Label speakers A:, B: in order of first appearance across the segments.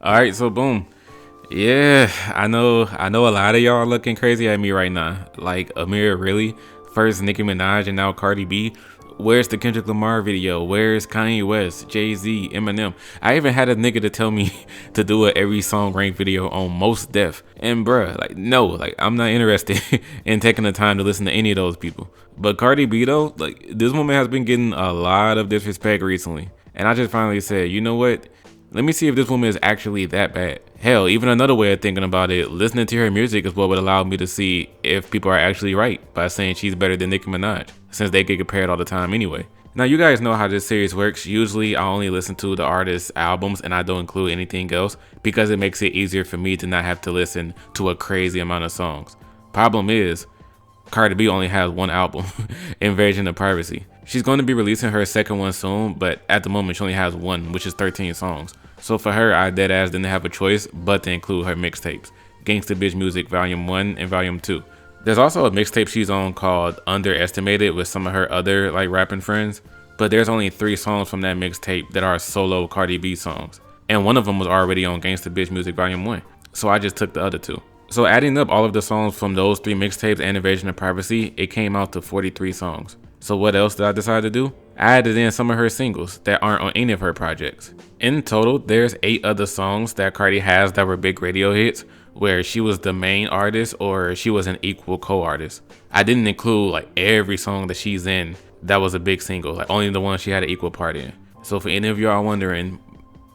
A: All right, so boom. Yeah, I know a lot of y'all looking crazy at me right now. Like, Amiri, really? First Nicki Minaj and now Cardi B? Where's the Kendrick Lamar video? Where's Kanye West, Jay-Z, Eminem? I even had a nigga to tell me to do a every song ranked video on Most Def. And bruh, like, no, like, I'm not interested in taking the time to listen to any of those people. But Cardi B though, like, this woman has been getting a lot of disrespect recently. And I just finally said, you know what? Let me see if this woman is actually that bad. Hell, even another way of thinking about it, listening to her music is what would allow me to see if people are actually right by saying she's better than Nicki Minaj, since they get compared all the time anyway. Now, you guys know how this series works. Usually, I only listen to the artist's albums and I don't include anything else because it makes it easier for me to not have to listen to a crazy amount of songs. Problem is, Cardi B only has one album, Invasion of Privacy. She's going to be releasing her second one soon, but at the moment she only has one, which is 13 songs. So for her, I deadass didn't have a choice but to include her mixtapes, Gangsta Bitch Music Volume 1 and Volume 2. There's also a mixtape she's on called Underestimated with some of her other like rapping friends, but there's only 3 songs from that mixtape that are solo Cardi B songs, and one of them was already on Gangsta Bitch Music Volume 1, so I just took the other 2. So adding up all of the songs from those 3 mixtapes and Invasion of Privacy, it came out to 43 songs. So what else did I decide to do? I added in some of her singles that aren't on any of her projects. In total, there's 8 other songs that Cardi has that were big radio hits, where she was the main artist or she was an equal co-artist. I didn't include like every song that she's in that was a big single, like only the one she had an equal part in. So for any of y'all wondering,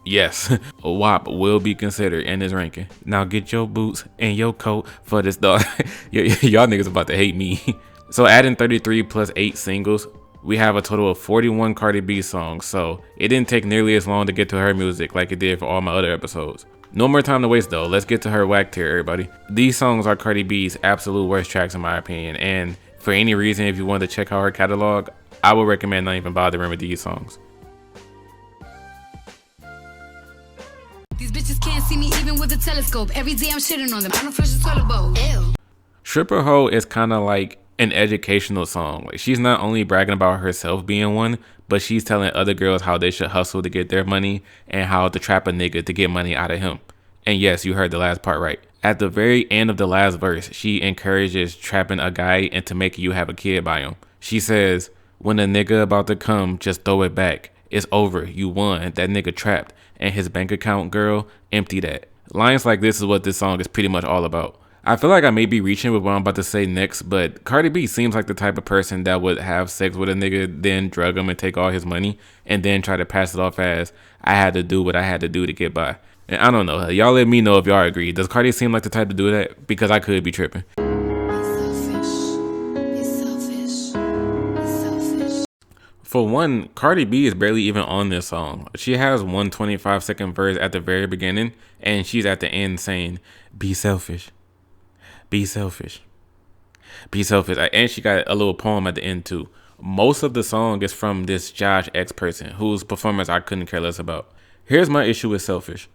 A: yes, WAP will be considered in this ranking. Now get your boots and your coat for this dog. Y'all niggas about to hate me. So adding 33 plus 8 singles, we have a total of 41 Cardi B songs, so it didn't take nearly as long to get to her music like it did for all my other episodes. No more time to waste though, let's get to her whack tier, everybody. These songs are Cardi B's absolute worst tracks in my opinion, and for any reason, if you wanted to check out her catalog, I would recommend not even bothering with these songs.
B: These bitches can't see me even with a telescope. Every day I'm shitting on them. I don't flush the toilet bowl. Ew.
A: Stripper Hoe is kind of like an educational song. Like, she's not only bragging about herself being one, but she's telling other girls how they should hustle to get their money and how to trap a nigga to get money out of him. And yes, you heard the last part right. At the very end of the last verse, she encourages trapping a guy into making you have a kid by him. She says, when a nigga about to come, just throw it back. It's over. You won. That nigga trapped. And his bank account, girl, empty that. Lines like this is what this song is pretty much all about. I feel like I may be reaching with what I'm about to say next, but Cardi B seems like the type of person that would have sex with a nigga, then drug him and take all his money, and then try to pass it off as, I had to do what I had to do to get by. And I don't know, y'all let me know if y'all agree. Does Cardi seem like the type to do that? Because I could be tripping. For one, Cardi B is barely even on this song. She has one 25-second verse at the very beginning, and she's at the end saying, be selfish. Be selfish. Be selfish. And she got a little poem at the end too. Most of the song is from this Josh X person, whose performance I couldn't care less about. Here's my issue with Selfish.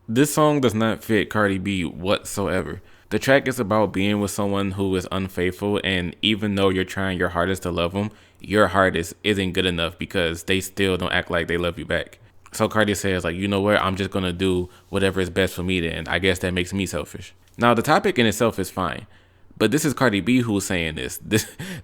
A: This song does not fit Cardi B whatsoever. The track is about being with someone who is unfaithful, and even though you're trying your hardest to love them, your hardest isn't good enough because they still don't act like they love you back. So Cardi says, like, you know what, I'm just gonna do whatever is best for me then. I guess that makes me selfish. Now the topic in itself is fine, but this is Cardi B who's saying this.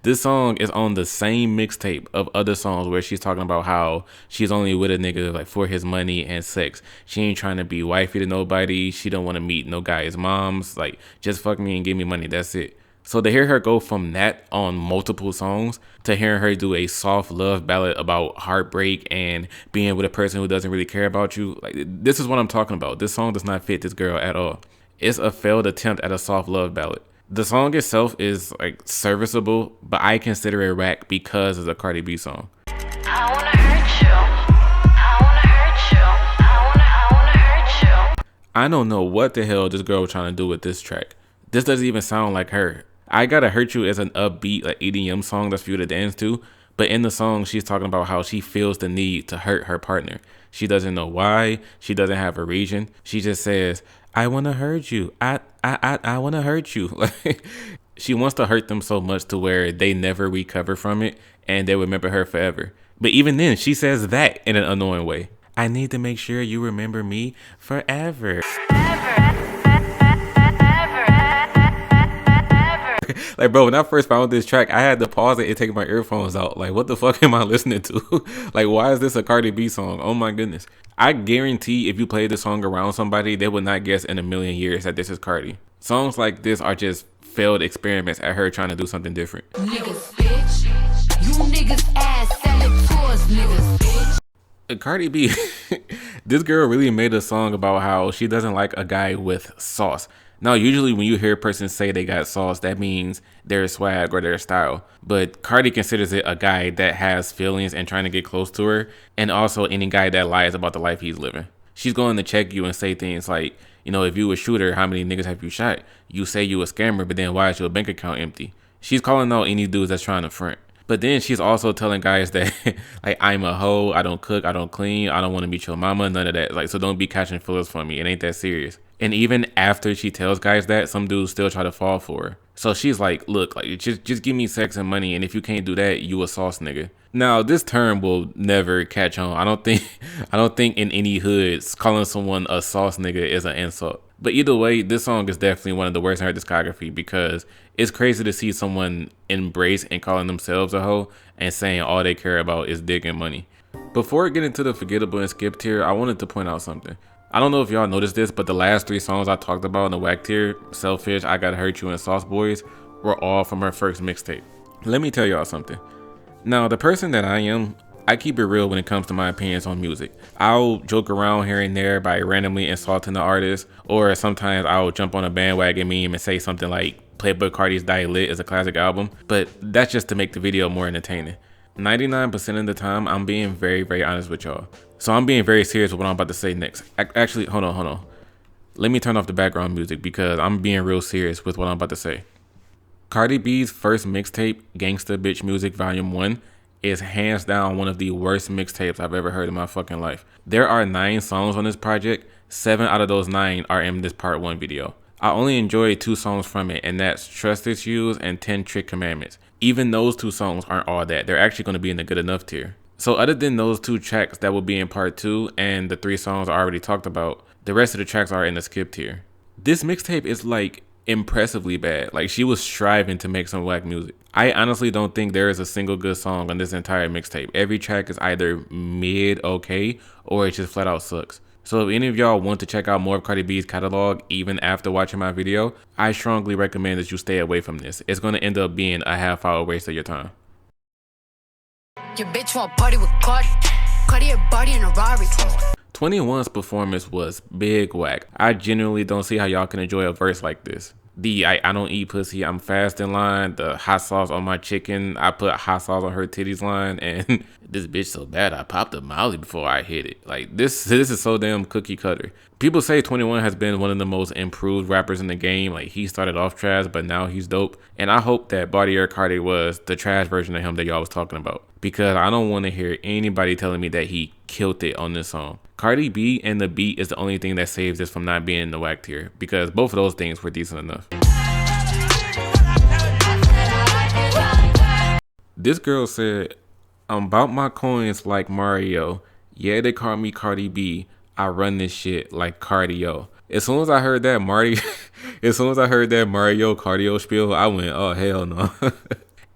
A: This song is on the same mixtape of other songs where she's talking about how she's only with a nigga like for his money and sex. She ain't trying to be wifey to nobody. She don't want to meet no guy's moms. Like, just fuck me and give me money. That's it. So to hear her go from that on multiple songs to hearing her do a soft love ballad about heartbreak and being with a person who doesn't really care about you, like, this is what I'm talking about. This song does not fit this girl at all. It's a failed attempt at a soft love ballad. The song itself is like serviceable, but I consider it whack because it's a Cardi B song.
B: I wanna hurt you. I wanna hurt you. I wanna hurt you.
A: I don't know what the hell this girl was trying to do with this track. This doesn't even sound like her. I Gotta Hurt You is an upbeat like EDM song that's for you to dance to, but in the song she's talking about how she feels the need to hurt her partner. She doesn't know why. She doesn't have a reason. She just says, I want to hurt you. I want to hurt you. Like, she wants to hurt them so much to where they never recover from it and they remember her forever. But even then, she says that in an annoying way. I need to make sure you remember me forever. Like, bro, when I first found this track, I had to pause it and take my earphones out. Like, what the fuck am I listening to? Like, why is this a Cardi B song? Oh my goodness. I guarantee if you played this song around somebody, they would not guess in a million years that this is Cardi. Songs like this are just failed experiments at her trying to do something different.
B: Niggas, bitch. You niggas ass selling tours, niggas, bitch.
A: Cardi B, this girl really made a song about how she doesn't like a guy with sauce. Now, usually when you hear a person say they got sauce, that means their swag or their style. But Cardi considers it a guy that has feelings and trying to get close to her, and also any guy that lies about the life he's living. She's going to check you and say things like, you know, if you a shooter, how many niggas have you shot? You say you a scammer, but then why is your bank account empty? She's calling out any dudes that's trying to front. But then she's also telling guys that, like, I'm a hoe, I don't cook, I don't clean, I don't want to meet your mama, none of that. Like, so don't be catching feelings for me. It ain't that serious. And even after she tells guys that, some dudes still try to fall for her. So she's like, look, like, just give me sex and money, and if you can't do that, you a sauce nigga. Now, this term will never catch on. I don't think in any hoods calling someone a sauce nigga is an insult. But either way, this song is definitely one of the worst in her discography because it's crazy to see someone embrace and calling themselves a hoe and saying all they care about is dick and money. Before getting to the forgettable and skip tier, I wanted to point out something. I don't know if y'all noticed this, but the last 3 songs I talked about in the whack tier, Selfish, I Gotta Hurt You, and Sauce Boys, were all from her first mixtape. Let me tell y'all something. Now, the person that I am, I keep it real when it comes to my opinions on music. I'll joke around here and there by randomly insulting the artist, or sometimes I'll jump on a bandwagon meme and say something like Playboy Cardi's Die Lit is a classic album, but that's just to make the video more entertaining. 99% of the time, I'm being very, very honest with y'all. So I'm being very serious with what I'm about to say next. Actually, hold on. Let me turn off the background music because I'm being real serious with what I'm about to say. Cardi B's first mixtape, Gangsta Bitch Music Volume 1, is hands down one of the worst mixtapes I've ever heard in my fucking life. There are 9 songs on this project. 7 out of those 9 are in this part 1 video. I only enjoyed 2 songs from it, and that's Trust Issues and 10 Trick Commandments. Even those 2 songs aren't all that. They're actually going to be in the good enough tier. So other than those 2 tracks that will be in part 2 and the 3 songs I already talked about, the rest of the tracks are in the skip tier. This mixtape is like impressively bad. Like, she was striving to make some whack music. I honestly don't think there is a single good song on this entire mixtape. Every track is either mid okay or it just flat out sucks. So if any of y'all want to check out more of Cardi B's catalog even after watching my video, I strongly recommend that you stay away from this. It's going to end up being a half-hour waste of your time.
B: Your bitch want party with Cardi. Cardi a body in a Rari.
A: 21's performance was big whack. I genuinely don't see how y'all can enjoy a verse like this. The I don't eat pussy, I'm fast in line, the hot sauce on my chicken, I put hot sauce on her titties line, and this bitch so bad I popped a molly before I hit it. Like, this is so damn cookie cutter. People say 21 has been one of the most improved rappers in the game. Like, he started off trash, but now he's dope. And I hope that Bartier Cardi was the trash version of him that y'all was talking about, because I don't want to hear anybody telling me that he killed it on this song. Cardi B and the beat is the only thing that saves this from not being in the whack tier, because both of those things were decent enough. This girl said, I'm about my coins like Mario. Yeah, they call me Cardi B. I run this shit like cardio. As soon as I heard that Mario cardio spiel, I went, oh hell no.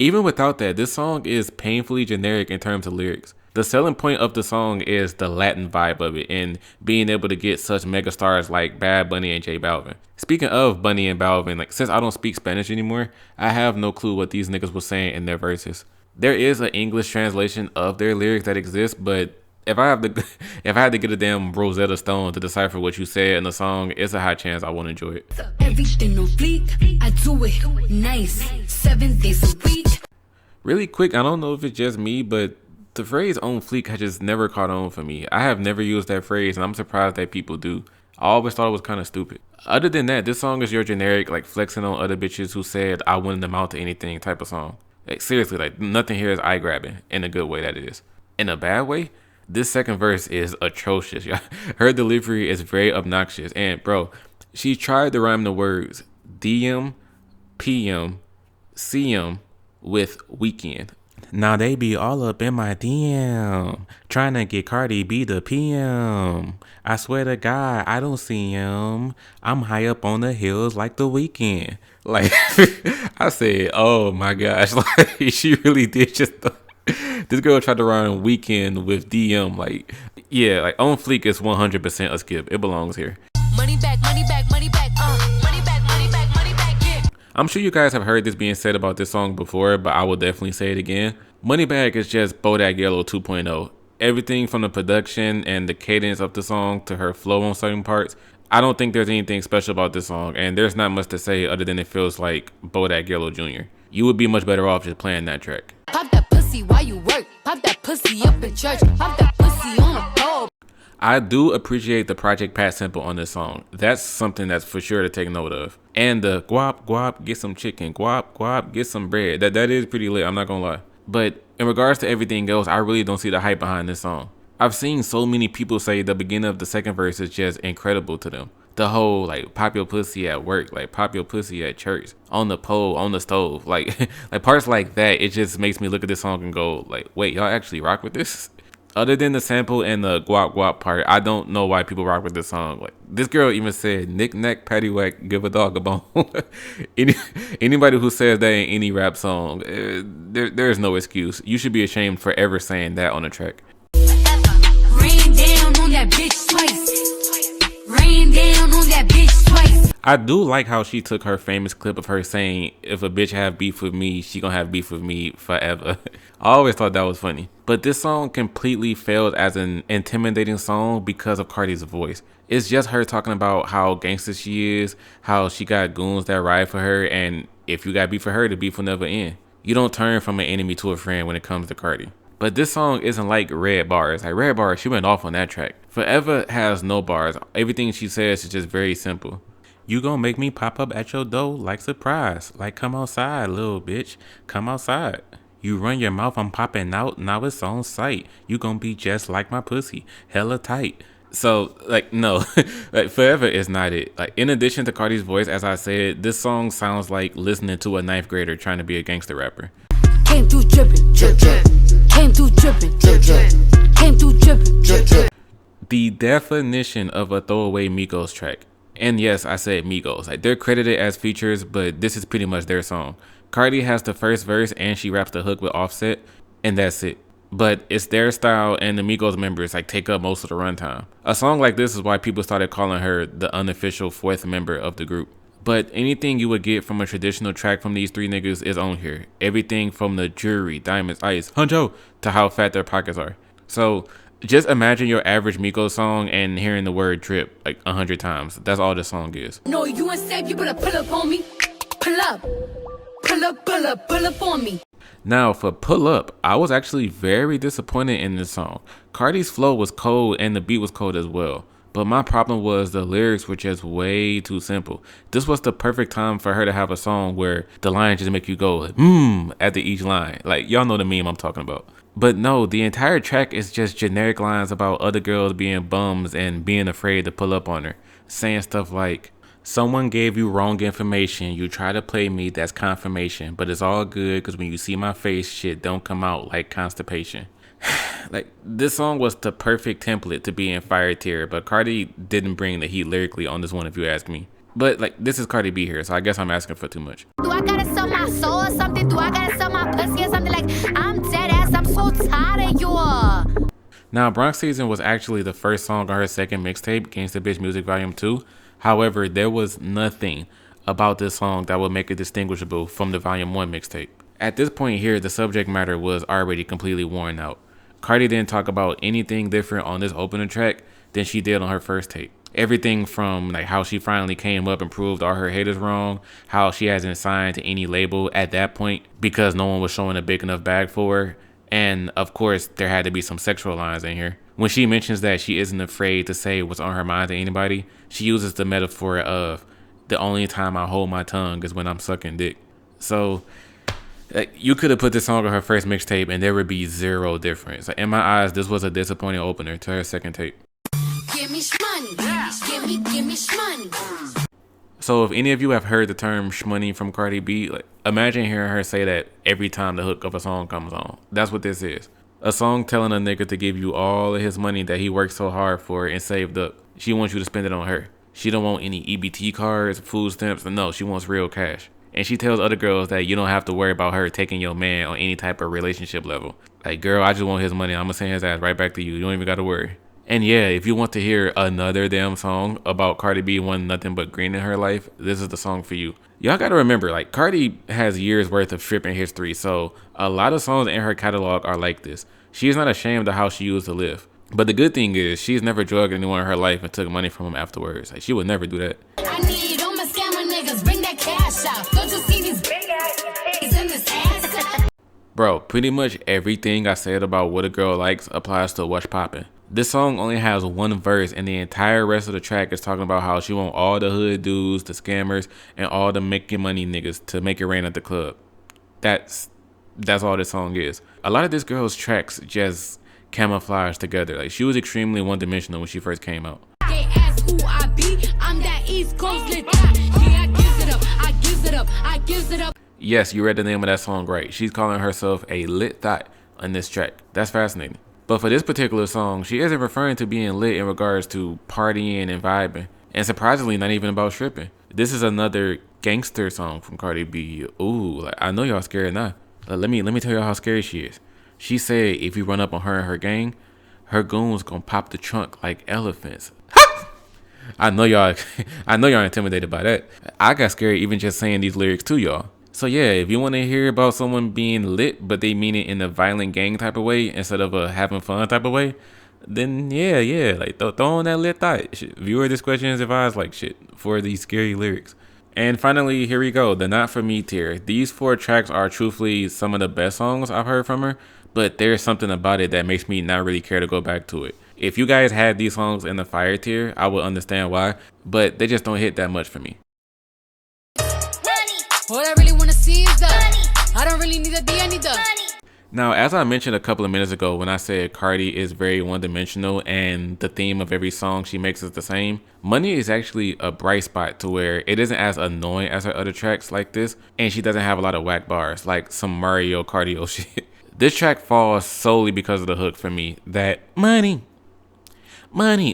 A: Even without that, this song is painfully generic in terms of lyrics. The selling point of the song is the Latin vibe of it and being able to get such megastars like Bad Bunny and J Balvin. Speaking of Bunny and Balvin, like, since I don't speak Spanish anymore, I have no clue what these niggas were saying in their verses. There is an English translation of their lyrics that exists, but if I had to get a damn Rosetta Stone to decipher what you said in the song, it's a high chance I won't enjoy it.
B: Everything on fleek, I do it nice, 7 days a week.
A: Really quick, I don't know if it's just me, but the phrase on fleek has just never caught on for me. I have never used that phrase, and I'm surprised that people do. I always thought it was kind of stupid. Other than that, this song is your generic, like, flexing on other bitches who said I wouldn't amount to anything type of song. Like, seriously, like, nothing here is eye-grabbing, in a good way that is. In a bad way, this second verse is atrocious. Her delivery is very obnoxious. And bro, she tried to rhyme the words DM, PM, CM with weekend. Now they be all up in my DM, trying to get Cardi B the PM. I swear to God, I don't see him. I'm high up on the hills like the weekend. Like, I said, oh my gosh, like she really did just. This girl tried to run weekend with DM. Like, yeah, like on fleek is 100% a skip. It belongs here.
B: Money back, money back, money back, money back, money back, money back, yeah.
A: I'm sure you guys have heard this being said about this song before, but I will definitely say it again. Moneybag is just Bodak Yellow 2.0. Everything from the production and the cadence of the song to her flow on certain parts. I don't think there's anything special about this song, and there's not much to say other than it feels like Bodak Yellow Jr. You would be much better off just playing that track.
B: Pop that pussy while you work. Pop that pussy up in church. Pop that pussy on the pole.
A: I do appreciate the Project Pat sample on this song. That's something that's for sure to take note of. And the guap guap get some chicken, guap guap get some bread. That is pretty lit, I'm not gonna lie. But in regards to everything else, I really don't see the hype behind this song. I've seen so many people say the beginning of the second verse is just incredible to them. The whole like pop your pussy at work, like pop your pussy at church, on the pole, on the stove, like like parts like that. It just makes me look at this song and go like, wait, y'all actually rock with this? Other than the sample and the guap guap part, I don't know why people rock with this song. Like this girl even said, "Knick knack, paddywhack, give a dog a bone." Anybody who says that in any rap song, there's no excuse. You should be ashamed for ever saying that on a track.
B: Rain down on that bitch twice. Rain down on that bitch twice.
A: I do like how she took her famous clip of her saying, if a bitch have beef with me, she gonna have beef with me forever. I always thought that was funny. But this song completely failed as an intimidating song because of Cardi's voice. It's just her talking about how gangster she is, how she got goons that ride for her, and if you got beef for her, the beef will never end. You don't turn from an enemy to a friend when it comes to Cardi. But this song isn't like Red Bars. Like Red Bars, she went off on that track. Forever has no bars. Everything she says is just very simple. You gon' make me pop up at your door like surprise. Like come outside, little bitch. Come outside. You run your mouth, I'm popping out. Now it's on sight. You gon' be just like my pussy. Hella tight. So like no, like Forever is not it. Like in addition to Cardi's voice, as I said, this song sounds like listening to a ninth grader trying to be a gangster rapper.
B: Came through dripping, drip drip. Came through dripping, drip drip. Came through dripping, drip drip.
A: The definition of a throwaway Migos track. And yes, I said Migos. Like they're credited as features, but this is pretty much their song. Cardi has the first verse and she raps the hook with Offset, and that's it. But it's their style, and the Migos members like take up most of the runtime. A song like this is why people started calling her the unofficial fourth member of the group. But anything you would get from a traditional track from these three niggas is on here. Everything from the jewelry, diamonds, ice, huncho, to how fat their pockets are. So just imagine your average Migos song and hearing the word drip like 100 times. That's all this song is.
B: No, you ain't safe, you better pull up on me. Pull up. Pull up, pull up, pull up on me.
A: Now for Pull Up, I was actually very disappointed in this song. Cardi's flow was cold and the beat was cold as well. But my problem was the lyrics were just way too simple. This was the perfect time for her to have a song where the lines just make you go, after each line. Like, y'all know the meme I'm talking about. But no, the entire track is just generic lines about other girls being bums and being afraid to pull up on her. Saying stuff like, someone gave you wrong information, you try to play me, that's confirmation. But it's all good because when you see my face, shit don't come out like constipation. Like, this song was the perfect template to be in fire tier, but Cardi didn't bring the heat lyrically on this one if you ask me. But like, this is Cardi B here, so I guess I'm asking for too much.
B: Do I gotta sell my soul or something? Do I gotta sell my pussy or something? Like, I'm dead ass, I'm so tired of you.
A: Now, Bronx Season was actually the first song on her second mixtape, Gangsta Bitch Music Volume 2. However, there was nothing about this song that would make it distinguishable from the Volume 1 mixtape. At this point here, the subject matter was already completely worn out. Cardi didn't talk about anything different on this opening track than she did on her first tape. Everything from like how she finally came up and proved all her haters wrong, how she hasn't signed to any label at that point because no one was showing a big enough bag for her. And of course, there had to be some sexual lines in here. When she mentions that she isn't afraid to say what's on her mind to anybody, she uses the metaphor of the only time I hold my tongue is when I'm sucking dick. So like, you could have put this song on her first mixtape and there would be zero difference. Like, in my eyes, this was a disappointing opener to her second tape.
B: Give me shmoney, give me shmoney.
A: So if any of you have heard the term shmoney from Cardi B, like, imagine hearing her say that every time the hook of a song comes on. That's what this is. A song telling a nigga to give you all of his money that he worked so hard for and saved up. She wants you to spend it on her. She don't want any EBT cards, food stamps, no, she wants real cash. And she tells other girls that you don't have to worry about her taking your man on any type of relationship level. Like, girl, I just want his money. I'm gonna send his ass right back to you. You don't even gotta worry. And yeah, if you want to hear another damn song about Cardi B wanting nothing but green in her life, this is the song for you. Y'all gotta remember, like, Cardi has years worth of stripping history, so a lot of songs in her catalog are like this. She is not ashamed of how she used to live. But the good thing is, she's never drugged anyone in her life and took money from them afterwards. Like, she would never do that.
B: I need all my scammer niggas, bring that cash out. Don't you see these big ass titties in this ass?
A: Bro, pretty much everything I said about what a girl likes applies to What's Poppin'. This song only has one verse, and the entire rest of the track is talking about how she want all the hood dudes, the scammers, and all the making money niggas to make it rain at the club. That's all this song is. A lot of this girl's tracks just camouflage together. Like, she was extremely one-dimensional when she first came out.
B: They ask who I be, I'm that East Coast lit. Yeah, I gives it up, I gives it up, I gives it up.
A: Yes, you read the name of that song right. She's calling herself a lit thot on this track. That's fascinating. But for this particular song, she isn't referring to being lit in regards to partying and vibing. And surprisingly, not even about stripping. This is another gangster song from Cardi B. Ooh, like, I know y'all scared now. Let me tell y'all how scary she is. She said if you run up on her and her gang, her goons gonna pop the trunk like elephants. I know y'all intimidated by that. I got scared even just saying these lyrics to y'all. So yeah, if you want to hear about someone being lit, but they mean it in a violent gang type of way instead of a having fun type of way, then yeah, like throw on that lit thought. Viewer discretion is advised, like shit, for these scary lyrics. And finally, here we go, the Not For Me tier. These 4 tracks are truthfully some of the best songs I've heard from her, but there's something about it that makes me not really care to go back to it. If you guys had these songs in the fire tier, I would understand why, but they just don't hit that much for me.
B: What I really wanna see is the money. I don't really need a D, I need the money.
A: Now, as I mentioned a couple of minutes ago when I said Cardi is very one-dimensional and the theme of every song she makes is the same, Money is actually a bright spot to where it isn't as annoying as her other tracks like this, and she doesn't have a lot of whack bars like some Mario cardio shit. This track falls solely because of the hook for me. That money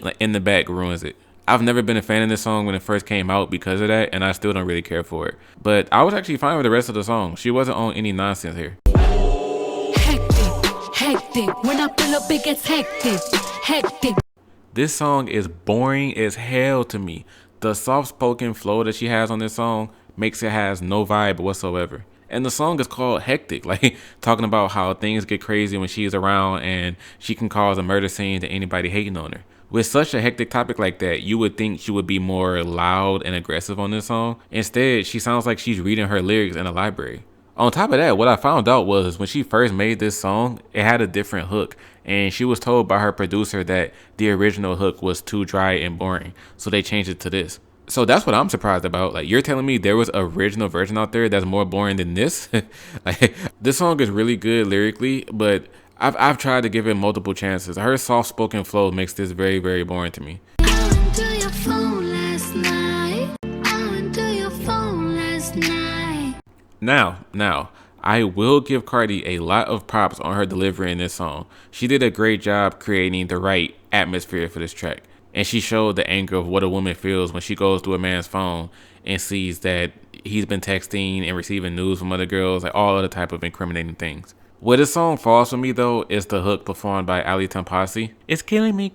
A: like in the back ruins it. I've never been a fan of this song when it first came out because of that, and I still don't really care for it. But I was actually fine with the rest of the song. She wasn't on any nonsense here.
B: Hectic. When I pull up, it gets hectic.
A: This song is boring as hell to me. The soft-spoken flow that she has on this song makes it has no vibe whatsoever. And the song is called Hectic, like talking about how things get crazy when she's around and she can cause a murder scene to anybody hating on her. With such a hectic topic like that, you would think she would be more loud and aggressive on this song. Instead, she sounds like she's reading her lyrics in a library. On top of that, what I found out was when she first made this song, it had a different hook. And she was told by her producer that the original hook was too dry and boring. So they changed it to this. So that's what I'm surprised about. Like, you're telling me there was an original version out there that's more boring than this? Like, this song is really good lyrically, but I've tried to give it multiple chances. Her soft-spoken flow makes this very, very boring to me.
B: I went to your phone last night.
A: Now, I will give Cardi a lot of props on her delivery in this song. She did a great job creating the right atmosphere for this track. And she showed the anger of what a woman feels when she goes through a man's phone and sees that he's been texting and receiving news from other girls, like all other type of incriminating things. Where this song falls for me though is the hook performed by Ali Tempasi. It's killing me,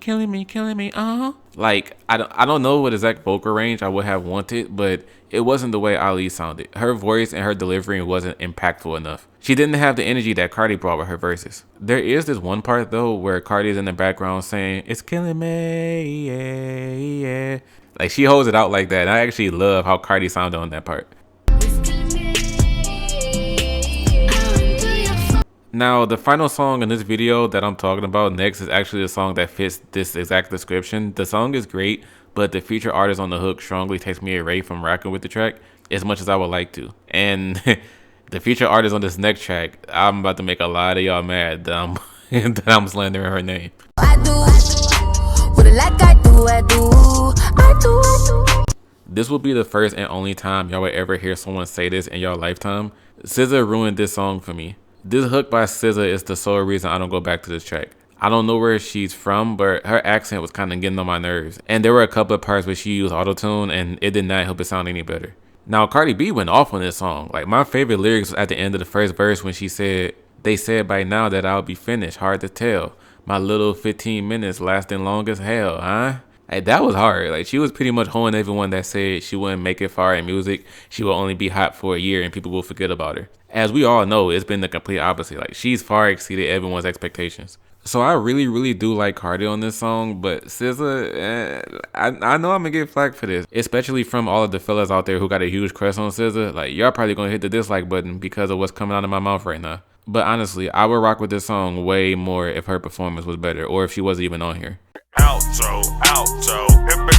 A: Like, I don't know what exact vocal range I would have wanted, but it wasn't the way Ali sounded. Her voice and her delivery wasn't impactful enough. She didn't have the energy that Cardi brought with her verses. There is this one part though where Cardi is in the background saying, "It's killing me, yeah." Like, she holds it out like that. And I actually love how Cardi sounded on that part. Now, the final song in this video that I'm talking about next is actually a song that fits this exact description. The song is great, but the featured artist on the hook strongly takes me away from rocking with the track as much as I would like to. And the featured artist on this next track, I'm about to make a lot of y'all mad that I'm slandering her name. This will be the first and only time y'all will ever hear someone say this in y'all lifetime. SZA ruined this song for me. This hook by SZA is the sole reason I don't go back to this track. I don't know where she's from, but her accent was kind of getting on my nerves. And there were a couple of parts where she used autotune and it did not help it sound any better. Now, Cardi B went off on this song. Like, my favorite lyrics was at the end of the first verse when she said, "They said by now that I'll be finished, hard to tell. My little 15 minutes lasting long as hell, huh?" Like, that was hard. Like, she was pretty much holding everyone that said she wouldn't make it far in music. She will only be hot for a year and people will forget about her. As we all know, it's been the complete opposite. Like, she's far exceeded everyone's expectations. So I really do like Cardi on this song, but SZA, I know I'm gonna get flack for this, especially from all of the fellas out there who got a huge crush on SZA. Like, y'all probably gonna hit the dislike button because of what's coming out of my mouth right now. But honestly, I would rock with this song way more if her performance was better, or if she wasn't even on here.
C: Alto, alto, alto.